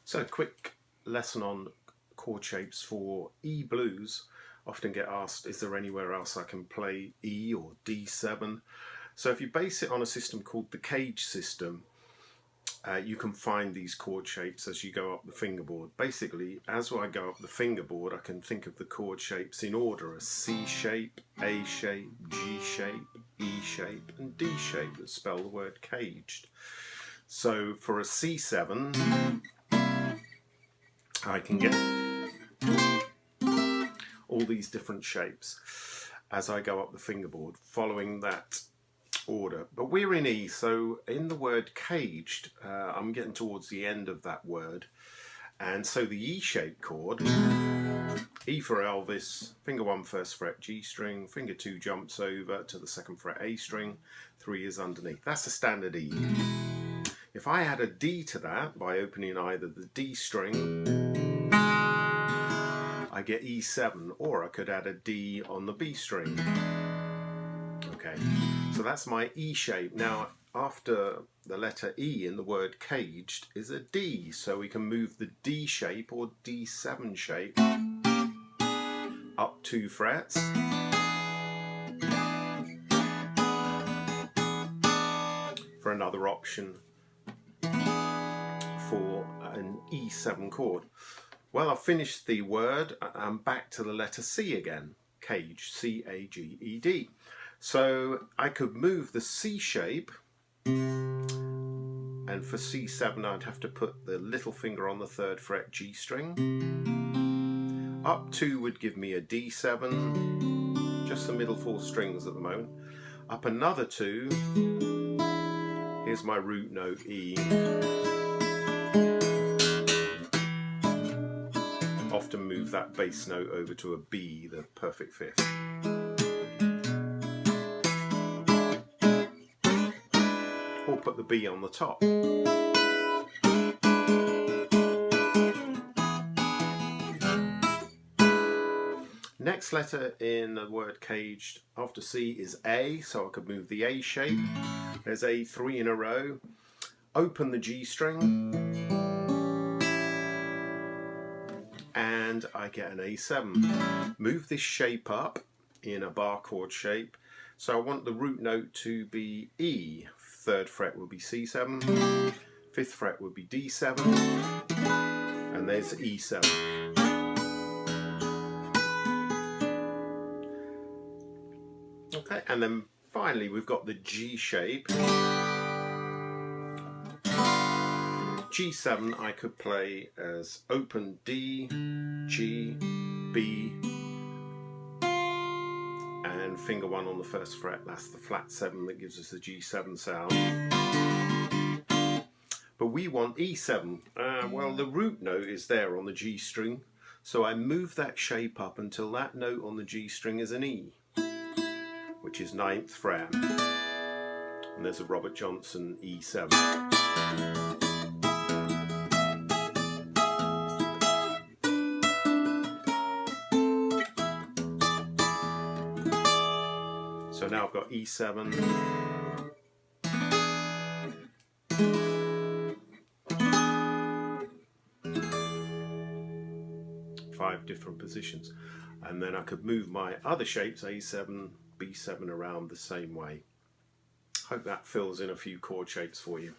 So a quick lesson on chord shapes for E blues. Often get asked, is there anywhere else I can play E or D7? So if you base it on a system called the cage system, you can find these chord shapes as you go up the fingerboard. Basically, as I go up the fingerboard, I can think of the chord shapes in order: a C shape, A shape, G shape, E shape, and D shape that spell the word caged. So for a C7, I can get all these different shapes as I go up the fingerboard, following that order. But we're in E, so in the word caged, I'm getting towards the end of that word, and so the E shape chord, E for Elvis, finger 1 first fret G string, finger 2 jumps over to the 2nd fret A string, 3 is underneath. That's a standard E. If I add a D to that by opening either the D string, I get E7, or I could add a D on the B string. Okay, so that's my E shape. Now, after the letter E in the word caged is a D, so we can move the D shape or D7 shape up 2 frets. For another option for an E7 chord. Well, I've finished the word. I'm back to the letter C again, caged, C-A-G-E-D. So I could move the C shape, and for C7 I'd have to put the little finger on the 3rd fret G string. Up 2 would give me a D7, just the middle 4 strings at the moment. Up another 2, here's my root note E. Often move that bass note over to a B, the perfect 5th. Or put the B on the top. Next letter in the word caged after C is A, so I could move the A shape. There's A 3 in a row. Open the G string, and I get an A7. Move this shape up in a bar chord shape. So I want the root note to be E. 3rd fret would be C7, 5th fret would be D7, and there's E7. Okay, and then finally we've got the G shape. G7 I could play as open D, G, B, and finger 1 on the 1st fret. That's the flat 7 that gives us the G7 sound. But we want E7. Well, the root note is there on the G string, so I move that shape up until that note on the G string is an E, which is 9th fret. And there's a Robert Johnson E7. So now I've got E7, five different positions, and then I could move my other shapes, A7, B7, around the same way. Hope that fills in a few chord shapes for you.